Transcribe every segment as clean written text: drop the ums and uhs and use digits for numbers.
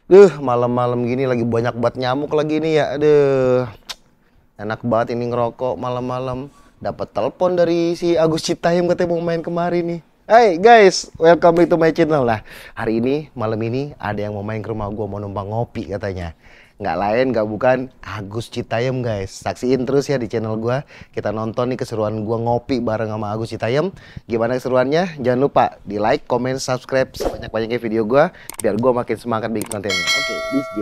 Malam-malam gini lagi banyak banget nyamuk lagi nih ya. Aduh, enak banget ini ngerokok malam-malam. Dapat telepon dari si Agus Citayam katanya mau main kemari nih. Hey guys, welcome to my channel lah. Hari ini, malam ini ada yang mau main ke rumah gua, mau numpang ngopi katanya. Nggak lain, nggak bukan Agus Citayam guys. Saksiin terus ya di channel gua. Kita nonton nih keseruan gua ngopi bareng sama Agus Citayam. Gimana keseruannya? Jangan lupa di like, comment, subscribe sebanyak-banyaknya video gua biar gua makin semangat bikin kontennya. Oke, DJ.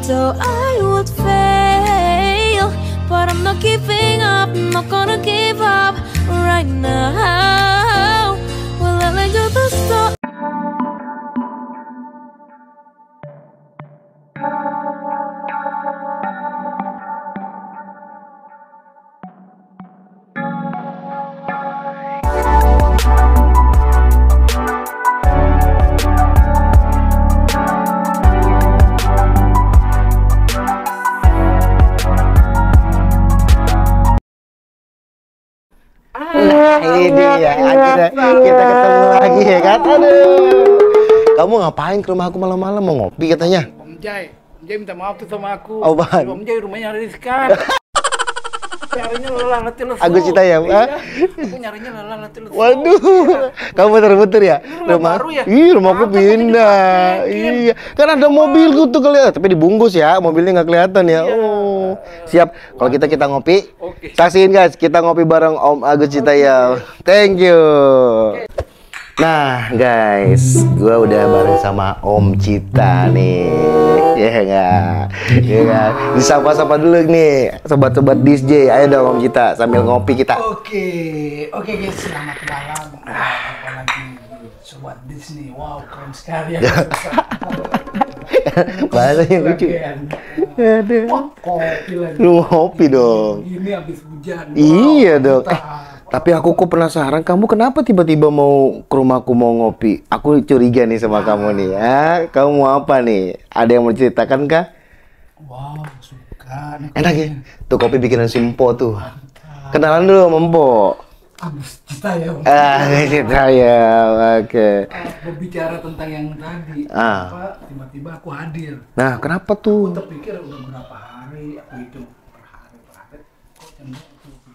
So I would fail, but I'm not giving up, I'm not gonna give up right now. Well, I let you the start. Ini dia, akhirnya kita ketemu lagi ya kan. Aduh, kamu ngapain ke rumah aku malam-malam, mau ngopi katanya? Om Jai minta maaf tuh sama aku. Oh, Bang. Om Jai rumahnya ada di sekat. Nyarinya lelah letih lesu. Agus Citayam, iya. Aku nyarinya lelah letih lesu. Waduh, kamu muter-muter ya? Rumah baru ya? Iya, rumahku Apa, pindah. kok jadi Iya, kan ada mobilku tuh kelihatan, tapi dibungkus ya, mobilnya nggak kelihatan ya. Iya. Oh, siap. Kalau kita ngopi, Oke. saksiin guys, kita ngopi bareng Om Agus Citayam. Thank you. Nah guys, gua udah bareng sama Om Cita nih. Ya enggak? Ya enggak? Disapa-sapa dulu nih sobat-sobat DJ. Ayo dong Om Cita sambil ngopi kita. Oke guys, selamat malam. Apalagi sobat Disney, wow keren sekali ya. Bahasanya lucu. Aduh. Wah, kopi lagi. Lu ngopi dong. Ini habis hujan. Iya Wow, dong. mantap. Tapi aku kok penasaran, kamu kenapa tiba-tiba mau ke rumahku mau ngopi? Aku curiga nih sama kamu nih. Ya, kamu mau apa nih? Ada yang mau ceritakan kah? Wow, suka. Nih, Enak ya? Tuh kopi bikinan si Mpo tuh. Kenalan dulu sama Mpo. Agus Citayam. Citayam, oke. Berbicara tentang yang tadi, tiba-tiba aku hadir. Nah, kenapa Aku tuh? terpikir udah berapa hari aku hidup per hari, kok yang aku pikir,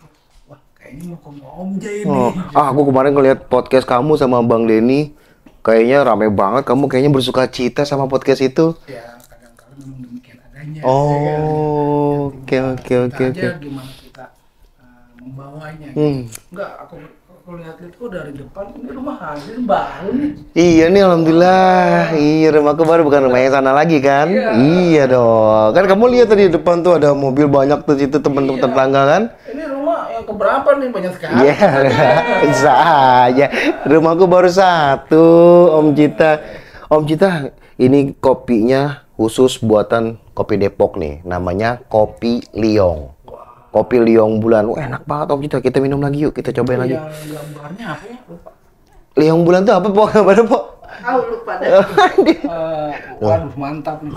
wah kayaknya mau ke Om Jai nih. Aku kemarin ngeliat podcast kamu sama Bang Denny. Kayaknya rame banget, kamu kayaknya bersuka cita sama podcast itu. Ya kadang-kadang memang demikian adanya. Oh, oke. Aja gimana kita membawanya. Enggak, aku lihat-lihat kok dari depan ini rumah hadir baru nih. Iya nih, alhamdulillah. Iya, rumahku baru, bukan rumah yang sana lagi kan? Iya dong. Kan kamu lihat tadi di depan tuh ada mobil banyak tuh situ teman-teman tetangga kan? Ini rumah yang keberapa nih, banyak sekali. Iya, bisa aja. Rumahku baru satu, Om Cita. Om Cita, ini kopinya khusus buatan kopi Depok nih. Namanya Kopi Liong. Kopi Liong Bulan. Wah, enak banget Om Cita. Kita minum lagi yuk, kita cobain lagi. Yang gambarnya apa ya? Lupa. Liong Bulan tuh apa, Pok? Gambarnya, Pok? Tahu lupa deh. Waduh, mantap nih.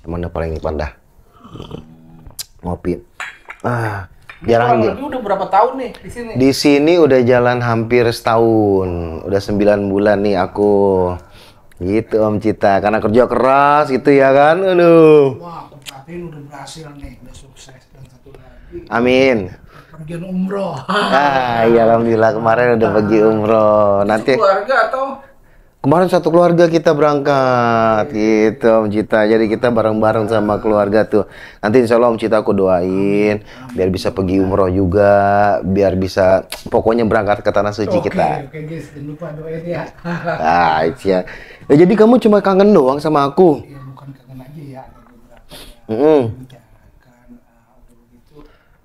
Mana paling nikmat dah. Ngopi. Jarang Ini udah berapa tahun nih di sini? di sini udah jalan hampir setahun. Udah 9 bulan nih aku. Gitu Om Cita. Karena kerja keras gitu ya kan. Aduh. Wah, aku perhatiin udah berhasil nih, udah sukses. Dan satu lagi, Amin. pergian umroh. Iya alhamdulillah kemarin udah pergi umroh. Nanti Keluarga atau kemarin satu keluarga kita berangkat gitu Om Cita. Jadi kita bareng-bareng sama keluarga tuh. Nanti insya Allah Om Cita aku doain biar bisa pergi umroh juga, biar bisa pokoknya berangkat ke tanah suci kita. Oke guys, jangan lupa doain ya. Iya. Ya, jadi kamu cuma kangen doang sama aku. Ya bukan kangen aja ya, ada beberapa yang bicarakan. Udah begitu,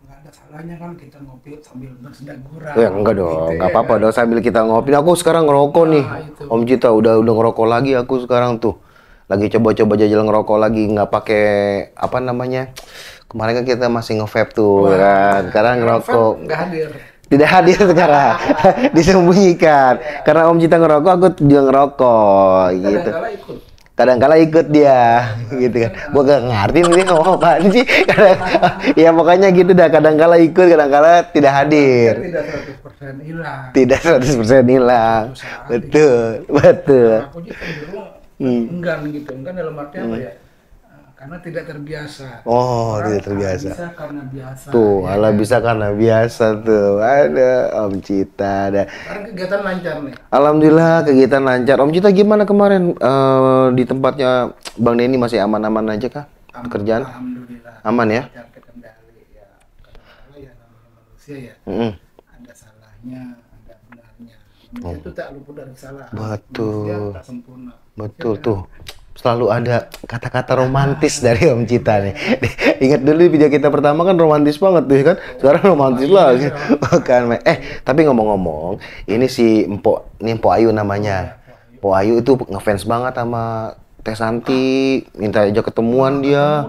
nggak ada salahnya kan kita ngopi sambil bersendagura. Ya enggak dong, Gitu enggak ya. apa-apa dong sambil kita ngopi. Aku sekarang ngerokok nih. itu. Om Cita udah ngerokok lagi aku sekarang tuh. Lagi coba-coba jajal ngerokok lagi, nggak pakai apa namanya. Kemarin kan kita masih nge-vape tuh kan. Sekarang ngerokok. Nggak hadir. Tidak hadir sekarang. Disembunyikan. Karena Om Cita ngerokok, aku juga ngerokok gitu. Kadang-kala ikut. kadang-kala ikut dia gitu kan. Gua gak ngerti nih dia ngomong apaan sih. Ya pokoknya gitu dah, kadang-kala ikut, kadang-kala tidak hadir. Tidak 100% hilang. Tidak 100% hilang. Betul, betul. Aku juga cenderung enggan gitu, enggan dalam arti apa ya? Karena tidak terbiasa. Oh, Orang tidak terbiasa. bisa karena biasa. Tuh, ya ala kan? bisa karena biasa tuh. Ada Om Cita ada. Sekarang kegiatan lancar nih. Alhamdulillah kegiatan lancar. Om Cita gimana kemarin di tempatnya Bang Denny, masih aman-aman aja kah? Pekerjaan Alhamdulillah. aman ya? Lancar terkendali ya. Kadang-kadang ya namanya manusia ya. Mm-mm. Ada salahnya, ada benarnya. Manusia itu tak luput dari salah. Betul. Manusia tak sempurna. Betul tuh. Selalu ada kata-kata romantis dari Om Cita nih. Ingat dulu video kita pertama kan romantis banget tuh kan. Sekarang romantis lagi. Bukan. Tapi ngomong-ngomong, ini si ini Mpok Ayu namanya. Mpok Ayu itu ngefans banget sama Teh Santi, minta aja ketemuan dia.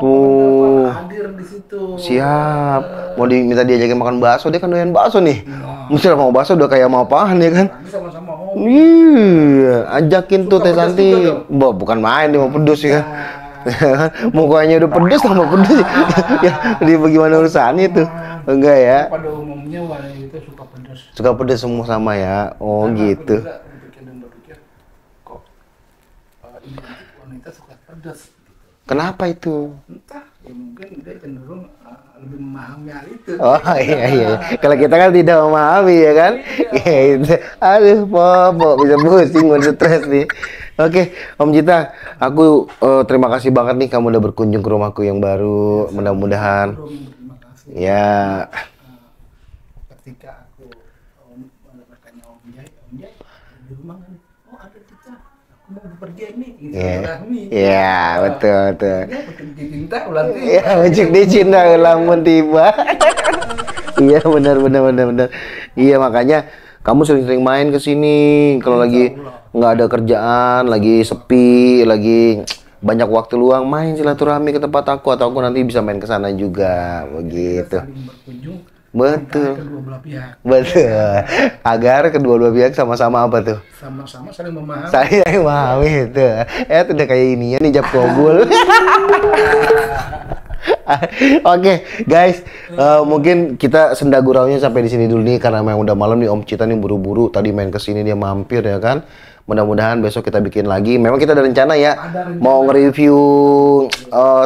Tuh. Hadir di situ. Siap. Mau diminta diajakin makan bakso, dia kan doyan bakso nih. Mesti mau bakso udah kayak mau apaan ya kan? Kami sama-sama Iya, ajakin tuh Suka Teh pedas Santi. juga dong? Bukan main, dia mau pedes sih kan. Mukanya udah pedes tambah pedes. Ya, dia bagaimana urusannya tuh? Enggak ya. Pada umumnya wanita itu suka pedas. Suka pedes semua sama ya. Oh Karena gitu. Aku juga berpikir kok identik wanita suka pedas gitu. Kenapa itu? Entah, ya mungkin dia cenderung lebih memahami hal itu. Oh iya. Kalau kita kan tidak memahami ya kan. Gitu. Aduh, Popo bisa pusing, mau stres nih. Oke, Om Cita, aku terima kasih banget nih kamu udah berkunjung ke rumahku yang baru. Mudah-mudahan Terima kasih. ya. Ketika aku bertanya Om Jai, di rumah kan, oh ada Cita, aku mau bepergian nih, gitu. Iya, betul. Ya, betul cinta ulang tiba. Ya, mencik di Cina ulang pun tiba. Iya, benar. Iya, makanya kamu sering-sering main ke sini kalau lagi nggak ada kerjaan, lagi sepi, lagi banyak waktu luang, main silaturahmi ke tempat aku atau aku nanti bisa main ke sana juga, begitu. Saling berkunjung Betul. antara kedua belah pihak. Betul. Agar kedua-dua pihak sama-sama apa tuh? Sama-sama saling memahami. Saya yang memahami itu. Udah kayak ini ya nih Jab Kobul. Oke, guys, mungkin kita senda guraunya sampai di sini dulu nih karena memang udah malam nih. Om Cita nih buru-buru tadi main ke sini, dia mampir ya kan. Mudah-mudahan besok kita bikin lagi. Memang kita ada rencana ya, mau nge-review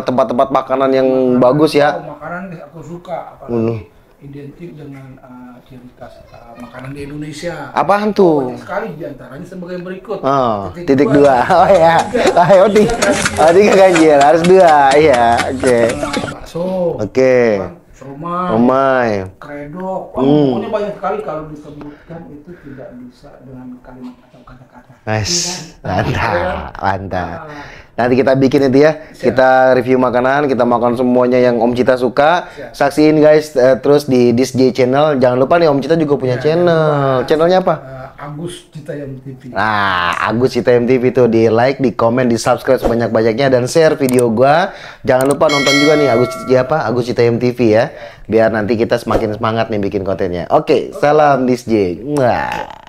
tempat-tempat makanan yang bagus ya. Makanan yang aku suka, apalagi identik dengan ciri khas makanan di Indonesia. Apaan tuh? Banyak sekali diantaranya sebagai berikut. Oh, titik dua. Oh ya. Ayo tiga ganjil, harus dua. Iya, oke. Bakso. Oke. Somai. Omai. Kredok. Pokoknya banyak sekali kalau disebutkan itu tidak bisa dengan kalimat atau kata-kata. Mantap. Nanti kita bikin itu ya. Kita review makanan, kita makan semuanya yang Om Cita suka. Saksiin guys terus di This J Channel. Jangan lupa nih Om Cita juga punya channel. Channelnya apa? Agus Citayam TV. Nah, Agus Citayam TV tuh di like, di komen, di subscribe sebanyak-banyaknya dan share video gua. Jangan lupa nonton juga nih Agus Citayam TV ya. Biar nanti kita semakin semangat nih bikin kontennya. Oke, salam This J. Mwah.